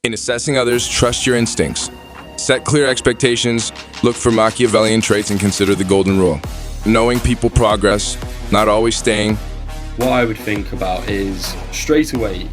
In assessing others, trust your instincts. Set clear expectations, look for Machiavellian traits, and consider the golden rule. Knowing people progress, not always staying. What I would think about is straight away,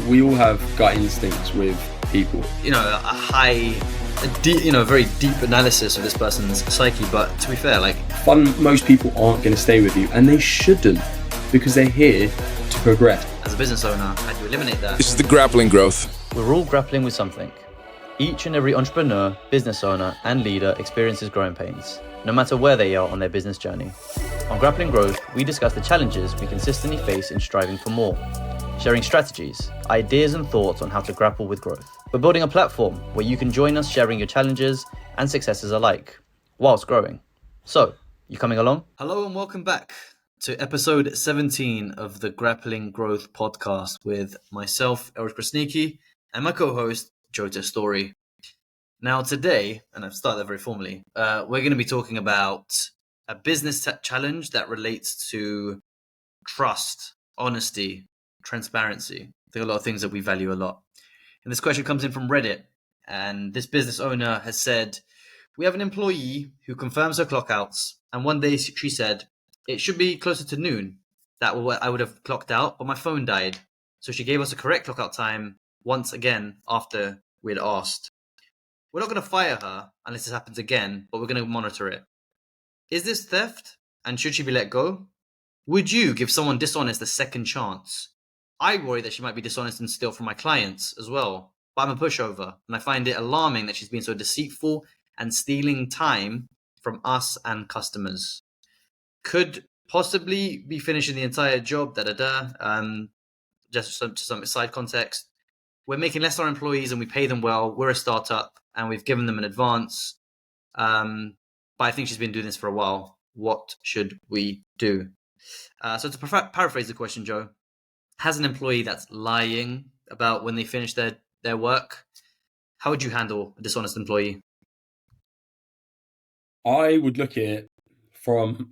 we all have gut instincts with people. Very deep analysis of this person's psyche, but to be fair, Most people aren't going to stay with you, and they shouldn't, because they're here to progress. as a business owner, how do you eliminate that? This is the Grappling Growth. We're all grappling with something. Each and every entrepreneur, business owner, and leader experiences growing pains, no matter where they are on their business journey. On Grappling Growth, we discuss the challenges we consistently face in striving for more, sharing strategies, ideas, and thoughts on how to grapple with growth. We're building a platform where you can join us sharing your challenges and successes alike, whilst growing. So, you coming along? Hello and welcome back to episode 17 of the Grappling Growth podcast with myself, Krasniqi, and my co-host, Joe Testouri. Now today, and I've started that very formally, we're going to be talking about a business challenge that relates to trust, honesty, transparency. I think a lot of things that we value a lot. And this question comes in from Reddit, and this business owner has said, we have an employee who confirms her clock outs, and one day she said, it should be closer to noon. That I would have clocked out, but my phone died. So she gave us a correct clock out time once again after we had asked. We're not going to fire her unless this happens again, but we're going to monitor it. Is this theft? And should she be let go? Would you give someone dishonest a second chance? I worry that she might be dishonest and steal from my clients as well. But I'm a pushover, and I find it alarming that she's been so deceitful and stealing time from us and customers. Could possibly be finishing the entire job, just some side context. We're making less on our employees and we pay them well. We're a startup and we've given them an advance. But I think she's been doing this for a while. What should we do? So to paraphrase the question, Joe, has an employee that's lying about when they finish their work, how would you handle a dishonest employee? I would look at it from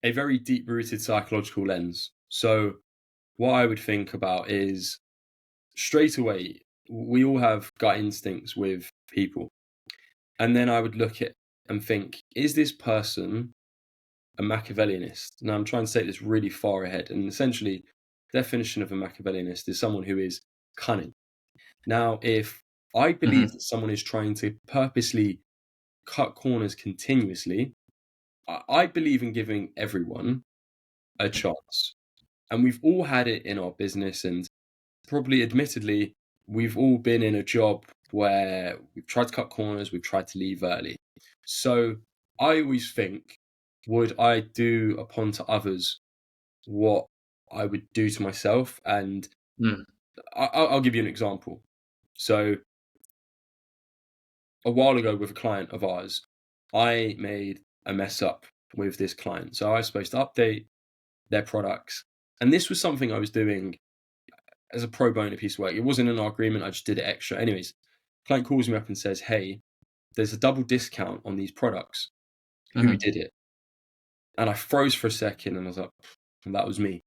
a very deep-rooted psychological lens. So what I would think about is, straight away, we all have gut instincts with people. And then I would look at and think, is this person a Machiavellianist? Now, I'm trying to take this really far ahead. And essentially, the definition of a Machiavellianist is someone who is cunning. Now, if I believe that someone is trying to purposely cut corners continuously, I believe in giving everyone a chance. And we've all had it in our business, and probably admittedly, we've all been in a job where we've tried to cut corners, we've tried to leave early. So I always think, would I do upon to others what I would do to myself? And I'll give you an example. So a while ago with a client of ours, I made a mess up with this client. So I was supposed to update their products. And this was something I was doing as a pro bono piece of work. It wasn't in our agreement. I just did it extra. Anyways, client calls me up and says, hey, there's a double discount on these products. Who did it? And I froze for a second and I was like, and that was me.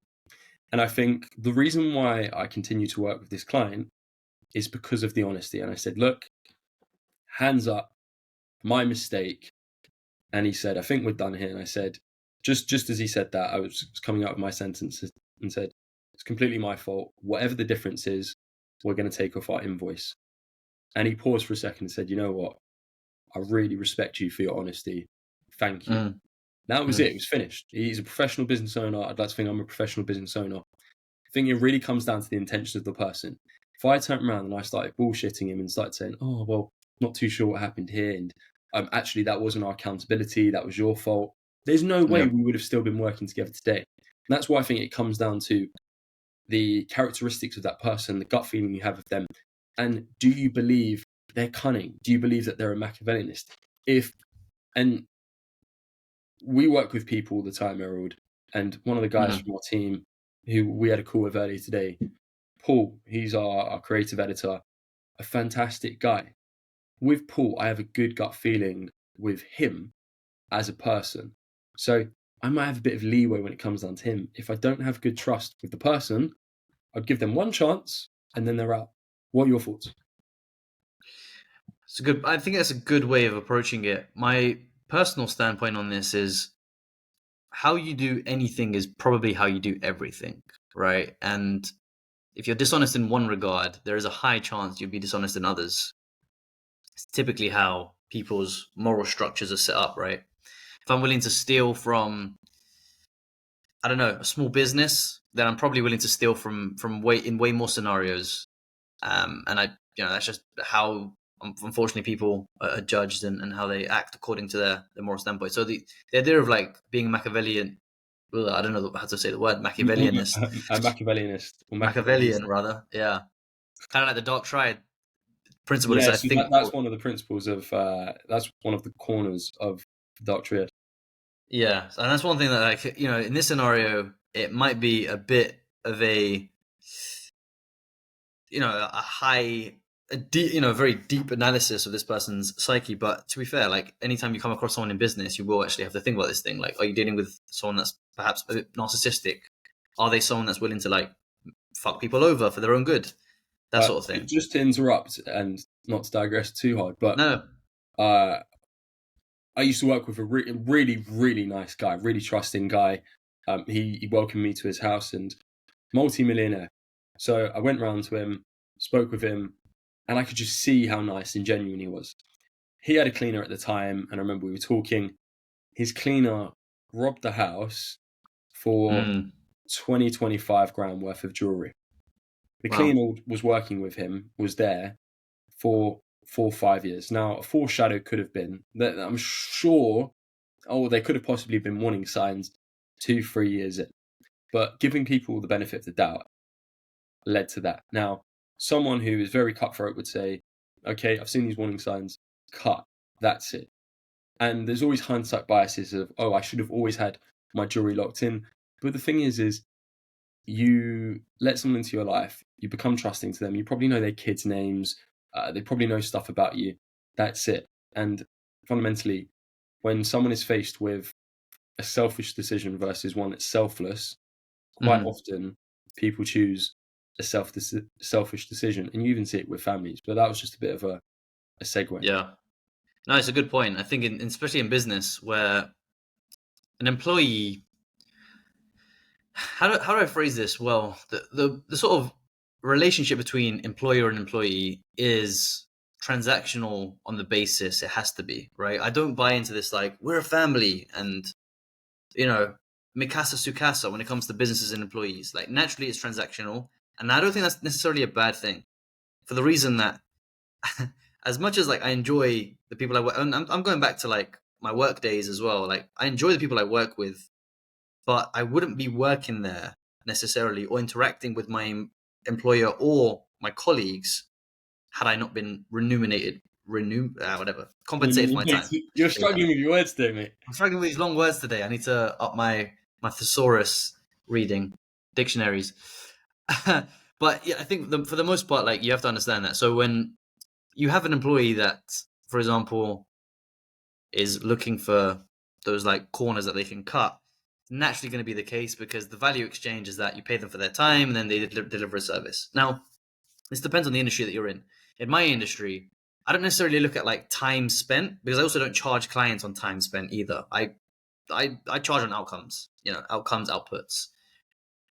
And I think the reason why I continue to work with this client is because of the honesty. And I said, look, hands up, my mistake. And he said, I think we're done here. And I said, just as he said that, I was coming out of my sentences and said, it's completely my fault. Whatever the difference is, we're going to take off our invoice. And he paused for a second and said, you know what? I really respect you for your honesty. Thank you. That was it. It was finished. He's a professional business owner. I'd like to think I'm a professional business owner. I think it really comes down to the intention of the person. If I turned around and I started bullshitting him and started saying, oh, well, not too sure what happened here, and actually that wasn't our accountability, that was your fault, there's no way we would have still been working together today. And that's why I think it comes down to the characteristics of that person, the gut feeling you have of them. And do you believe they're cunning? Do you believe that they're a Machiavellianist? And we work with people all the time, Erald, and one of the guys from our team who we had a call with earlier today, Paul, he's our creative editor, a fantastic guy. With Paul, I have a good gut feeling with him as a person. So I might have a bit of leeway when it comes down to him. If I don't have good trust with the person, I'd give them one chance and then they're out. What are your thoughts? I think that's a good way of approaching it. My personal standpoint on this is how you do anything is probably how you do everything, right? And if you're dishonest in one regard, there is a high chance you'll be dishonest in others. It's typically how people's moral structures are set up, right? If I'm willing to steal from, I don't know, a small business, then I'm probably willing to steal from way more scenarios. And that's just how unfortunately people are judged and how they act according to their moral standpoint. So the idea of like being a Machiavellian, well, I don't know how to say the word, Machiavellianist, A Machiavellianist or Machiavellian rather, yeah, kind of like the dark triad principle. Yeah, Is I so think that's one of the principles of that's one of the corners of the dark triad. yeah, and that's one thing that, like, in this scenario, it might be a bit of a very deep analysis of this person's psyche. But to be fair, like anytime you come across someone in business, you will actually have to think about this thing. Like, are you dealing with someone that's perhaps a bit narcissistic? Are they someone that's willing to like fuck people over for their own good? That sort of thing. Just to interrupt and not to digress too hard, but No. I used to work with a really, really nice guy, really trusting guy. He welcomed me to his house and multi-millionaire. So I went round to him, spoke with him, and I could just see how nice and genuine he was. He had a cleaner at the time, and I remember we were talking. His cleaner robbed the house for 25 grand worth of jewelry. The cleaner was working with him, was there for 4 or 5 years. Now, a foreshadow could have been that I'm sure, there could have possibly been warning signs 2-3 years in. But giving people the benefit of the doubt led to that. Now, someone who is very cutthroat would say, okay, I've seen these warning signs, cut, that's it. And there's always hindsight biases of, I should have always had my jewelry locked in. But the thing is you let someone into your life, you become trusting to them, you probably know their kids' names, they probably know stuff about you, that's it. And fundamentally, when someone is faced with a selfish decision versus one that's selfless, quite often people choose a selfish decision, and you even see it with families. But that was just a bit of a segue. Yeah, no, it's a good point. I think, especially in business, where an employee, how do I phrase this? Well, the sort of relationship between employer and employee is transactional on the basis it has to be, right? I don't buy into this like we're a family and mikasa sukasa when it comes to businesses and employees. Like naturally it's transactional, and I don't think that's necessarily a bad thing, for the reason that as much as like I enjoy the people I work, and I'm going back to like my work days as well. Like I enjoy the people I work with, but I wouldn't be working there necessarily or interacting with my employer or my colleagues had I not been compensated for my time. You're struggling with your words today, mate. I'm struggling with these long words today. I need to up my thesaurus reading, dictionaries. But yeah, I think for the most part, like you have to understand that. So when you have an employee that, for example, is looking for those like corners that they can cut, it's naturally going to be the case because the value exchange is that you pay them for their time and then they deliver a service. Now, this depends on the industry that you're in. In my industry, I don't necessarily look at like time spent, because I also don't charge clients on time spent either. I charge on outcomes, outcomes, outputs.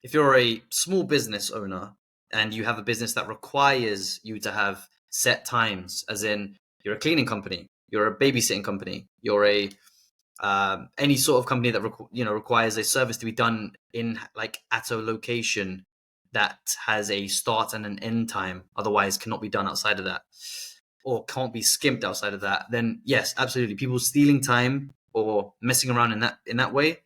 If you're a small business owner and you have a business that requires you to have set times, as in you're a cleaning company, you're a babysitting company, you're a any sort of company that requires a service to be done in like at a location that has a start and an end time, otherwise cannot be done outside of that, or can't be skimped outside of that, then yes, absolutely, people stealing time or messing around in that way,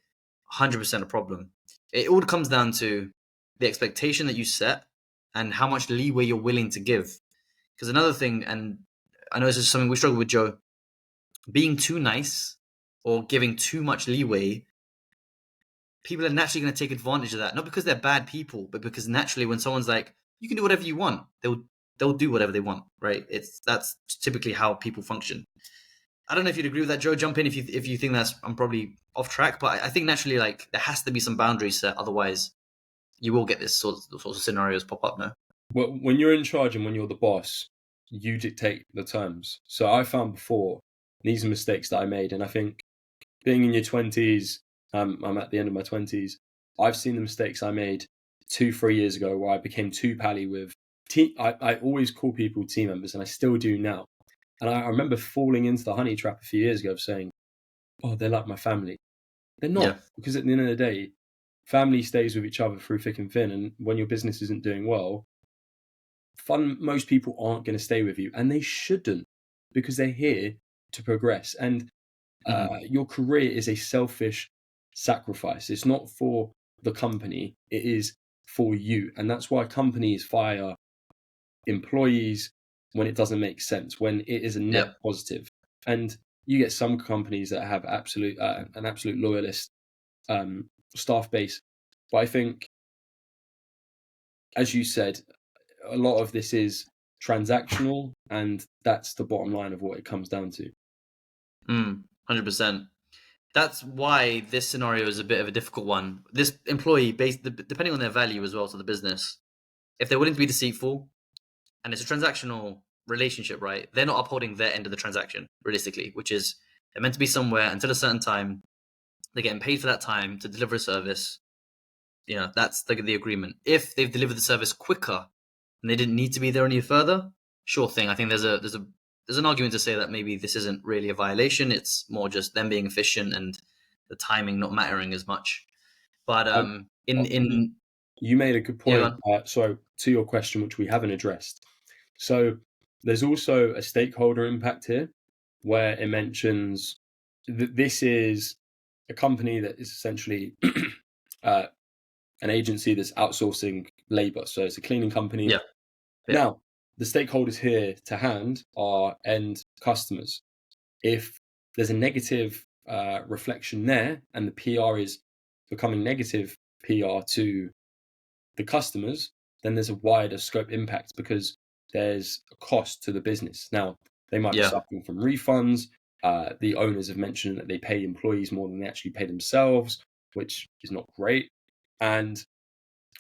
100% a problem. It all comes down to the expectation that you set and how much leeway you're willing to give. Because another thing, and I know this is something we struggle with, Joe, being too nice or giving too much leeway, people are naturally going to take advantage of that. Not because they're bad people, but because naturally when someone's like, you can do whatever you want, they'll do whatever they want, right? That's typically how people function. I don't know if you'd agree with that, Joe. Jump in if you think I'm probably off track, but I think naturally like there has to be some boundaries set, otherwise you will get this sorts of scenarios pop up. No? when you're in charge and when you're the boss, you dictate the terms. So I found before, these are mistakes that I made, and I think being in your 20s, I'm at the end of my 20s. I've seen the mistakes I made 2-3 years ago where I became too pally with team. I always call people team members, and I still do now. And I remember falling into the honey trap a few years ago of saying, "Oh, they're like my family." They're not, Yeah. because at the end of the day, family stays with each other through thick and thin. And when your business isn't doing well, most people aren't going to stay with you, and they shouldn't, because they're here to progress. And your career is a selfish sacrifice. It's not for the company, it is for you. And that's why companies fire employees when it doesn't make sense, when it is a net positive. And you get some companies that have an absolute loyalist staff base. But I think, as you said, a lot of this is transactional, and that's the bottom line of what it comes down to. 100%. That's why this scenario is a bit of a difficult one. This employee, depending on their value as well to the business, if they're willing to be deceitful, and it's a transactional relationship, right? They're not upholding their end of the transaction, realistically, which is they're meant to be somewhere until a certain time. They're getting paid for that time to deliver a service. That's the agreement. If they've delivered the service quicker and they didn't need to be there any further, sure thing. I think there's an argument to say that maybe this isn't really a violation. It's more just them being efficient and the timing not mattering as much. But you made a good point. So to your question, which we haven't addressed. So there's also a stakeholder impact here, where it mentions that this is a company that is essentially an agency that's outsourcing labor. So it's a cleaning company. Yeah. Now, the stakeholders here to hand are end customers. If there's a negative reflection there, and the PR is becoming negative PR to the customers, then there's a wider scope impact, because there's a cost to the business. Now, they might be suffering from refunds. The owners have mentioned that they pay employees more than they actually pay themselves, which is not great. And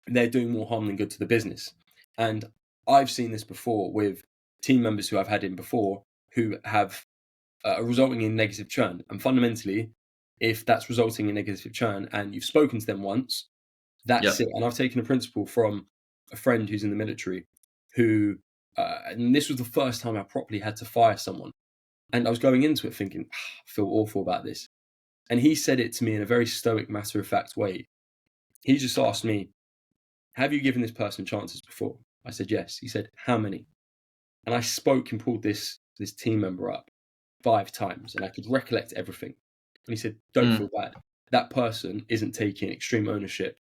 they're doing more harm than good to the business. And I've seen this before with team members who I've had in before who have resulting in negative churn. And fundamentally, if that's resulting in negative churn and you've spoken to them once, that's it. And I've taken a principle from a friend who's in the military who, and this was the first time I properly had to fire someone. And I was going into it thinking, I feel awful about this. And he said it to me in a very stoic, matter-of-fact way. He just asked me, "Have you given this person chances before?" I said, "Yes." He said, "How many?" And I spoke and pulled this team member up 5 times, and I could recollect everything. And he said, "Don't feel bad. That person isn't taking extreme ownership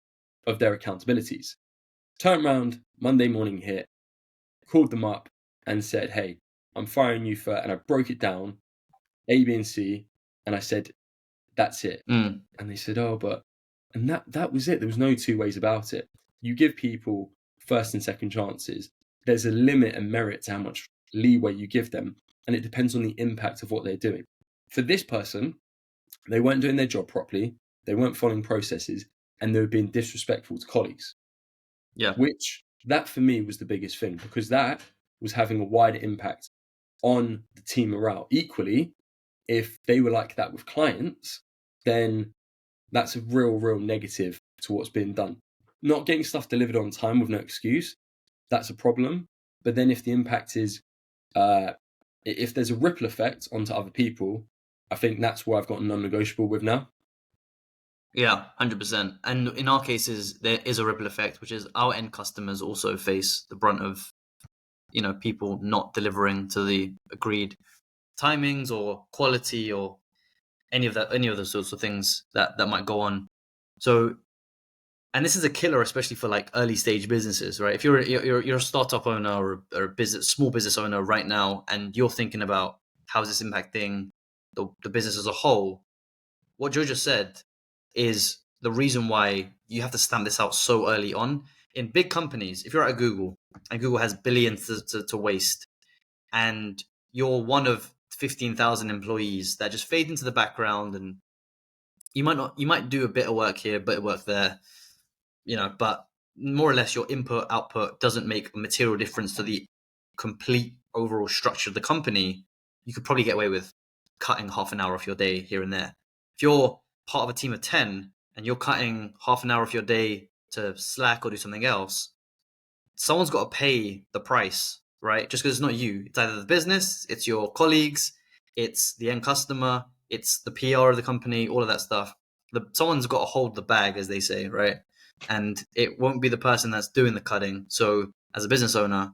of their accountabilities." Turned around, Monday morning hit, called them up and said, "Hey, I'm firing you for," and I broke it down, A, B, and C, and I said, "That's it." And they said, "Oh, but," and that was it. There was no two ways about it. You give people first and second chances. There's a limit and merit to how much leeway you give them, and it depends on the impact of what they're doing. For this person, they weren't doing their job properly, they weren't following processes, and they were being disrespectful to colleagues. Yeah. Which, that for me was the biggest thing, because that was having a wider impact on the team morale. Equally, if they were like that with clients, then that's a real negative to what's being done. Not getting stuff delivered on time with no excuse, that's a problem. But then if the impact is, if there's a ripple effect onto other people, I think that's where I've got a non-negotiable with now. Yeah, 100%. And in our cases, there is a ripple effect, which is our end customers also face the brunt of, people not delivering to the agreed timings or quality or any of those sorts of things that might go on. So, and this is a killer, especially for like early stage businesses, right? If you're a startup owner or a small business owner right now, and you're thinking about how is this impacting the business as a whole, what Joe just said is the reason why you have to stamp this out so early on. In big companies, if you're at Google and Google has billions to waste, and you're one of 15,000 employees that just fade into the background, and you might do a bit of work here, a bit of work there, but more or less your input output doesn't make a material difference to the complete overall structure of the company, you could probably get away with cutting half an hour off your day here and there. If you're part of a team of 10 and you're cutting half an hour of your day to Slack or do something else, someone's got to pay the price, right? Just because it's not you. It's either the business, it's your colleagues, it's the end customer, it's the PR of the company, all of that stuff. Someone's got to hold the bag, as they say, right? And it won't be the person that's doing the cutting. So as a business owner,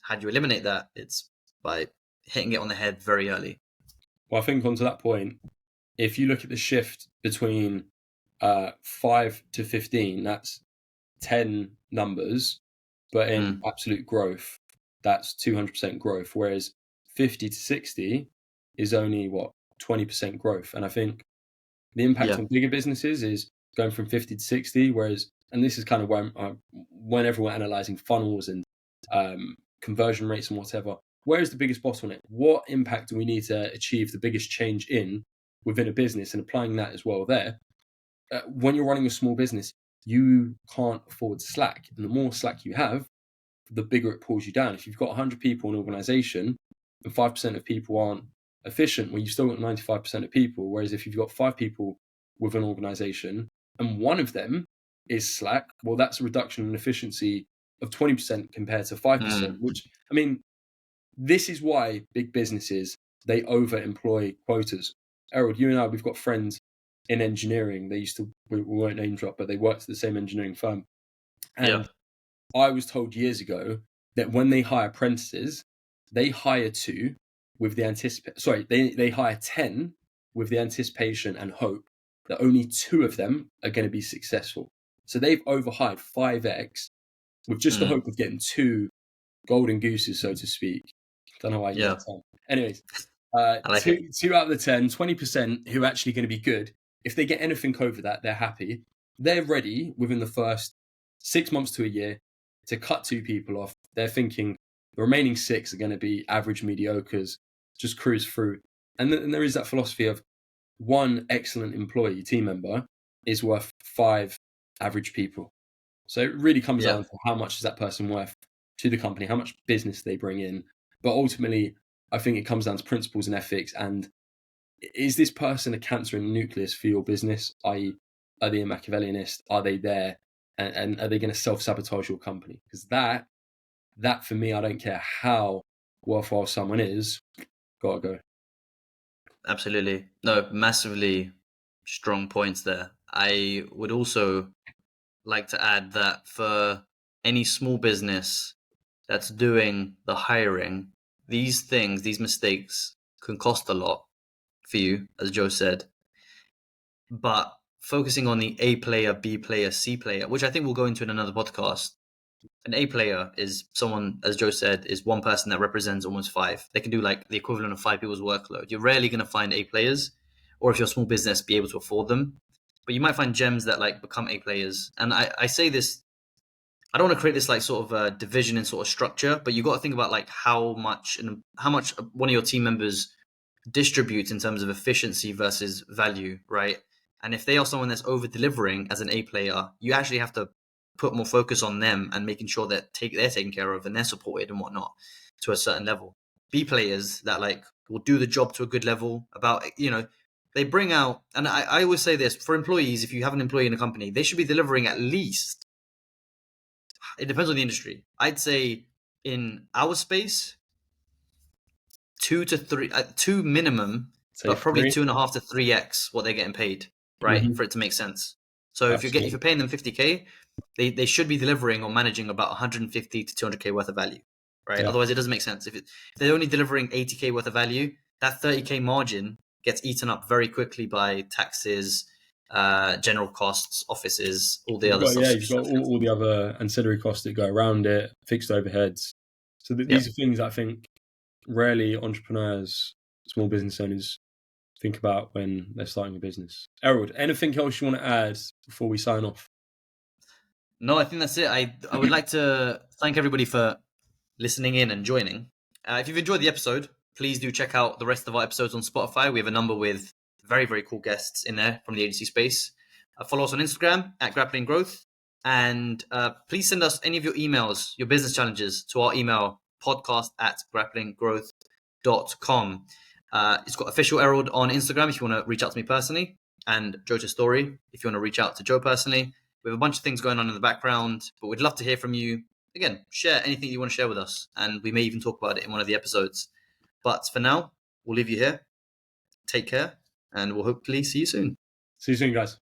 how do you eliminate that? It's by hitting it on the head very early. Well, I think onto that point, if you look at the shift between 5 to 15, that's 10 numbers, but in absolute growth, that's 200% growth. Whereas 50 to 60 is only 20% growth. And I think the impact on bigger businesses is going from 50 to 60. Whereas, and this is kind of whenever we're analyzing funnels and conversion rates and whatever, where is the biggest bottleneck? What impact do we need to achieve the biggest change within a business, and applying that as well there? When you're running a small business, you can't afford slack. And the more slack you have, the bigger it pulls you down. If you've got 100 people in an organization and 5% of people aren't efficient, well, you've still got 95% of people. Whereas if you've got 5 people with an organization and one of them is slack, well, that's a reduction in efficiency of 20% compared to 5%, which, I mean, this is why big businesses, they over-employ quotas. Erald, you and I, we've got friends in engineering. They used to, we won't name drop, but they worked at the same engineering firm. And I was told years ago that when they hire apprentices, they hire 2 with the they hire 10 with the anticipation and hope that only 2 of them are going to be successful. So they've overhired 5x with just the hope of getting 2 golden gooses, so to speak. Don't know why you got 10. Anyways, two out of the 10, 20% who are actually going to be good. If they get anything over that, they're happy. They're ready within the first 6 months to a year to cut 2 people off. They're thinking the remaining 6 are going to be average mediocres, just cruise through. And there is that philosophy of 1 excellent employee, team member, is worth 5 average people. So it really comes down to how much is that person worth to the company, how much business they bring in. But ultimately, I think it comes down to principles and ethics. And is this person a cancer in the nucleus for your business? I.e., are they a Machiavellianist? Are they there? And are they going to self-sabotage your company? Because that for me, I don't care how worthwhile someone is, gotta go. Absolutely. No, massively strong points there. I would also like to add that for any small business that's doing the hiring, these mistakes can cost a lot for you, as Joe said. But focusing on the A player, B player, C player, which I think we'll go into in another podcast. An A player is someone, as Joe said, is one person that represents almost 5. They can do like the equivalent of 5 people's workload. You're rarely going to find A players, or if you're a small business, be able to afford them. But you might find gems that like become A players. And I say this, I don't want to create this like sort of a division and sort of structure, but you got to think about like how much one of your team members distributes in terms of efficiency versus value, right? And if they are someone that's over delivering as an A player, you actually have to put more focus on them and making sure that they're taken care of and they're supported and whatnot to a certain level. B players that like will do the job to a good level, about, they bring out, and I always say this for employees, if you have an employee in a company, they should be delivering at least, it depends on the industry, I'd say in our space, 2 to 3, 2 minimum, but probably 2.5 to 3x what they're getting paid, right? For it to make sense. So if you're paying them 50K, they should be delivering or managing about 150 to 200K worth of value, right? Otherwise, it doesn't make sense. If they're only delivering 80K worth of value, that 30K margin gets eaten up very quickly by taxes, general costs, offices, all the other stuff. Yeah, you've got all the other ancillary costs that go around it, fixed overheads. So these are things I think rarely entrepreneurs, small business owners think about when they're starting a business. Erald, anything else you want to add before we sign off? No, I think that's it. I would like to thank everybody for listening in and joining. If you've enjoyed the episode, please do check out the rest of our episodes on Spotify. We have a number with very, very cool guests in there from the agency space. Follow us on Instagram at Grappling Growth. And please send us any of your emails, your business challenges, to our email, podcast@grapplinggrowth.com. It's got official Erald on Instagram if you want to reach out to me personally, and Joe Testouri if you want to reach out to Joe personally. We have a bunch of things going on in the background, but we'd love to hear from you. Again, share anything you want to share with us, and we may even talk about it in one of the episodes. But for now, we'll leave you here. Take care, and we'll hopefully see you soon. See you soon, guys.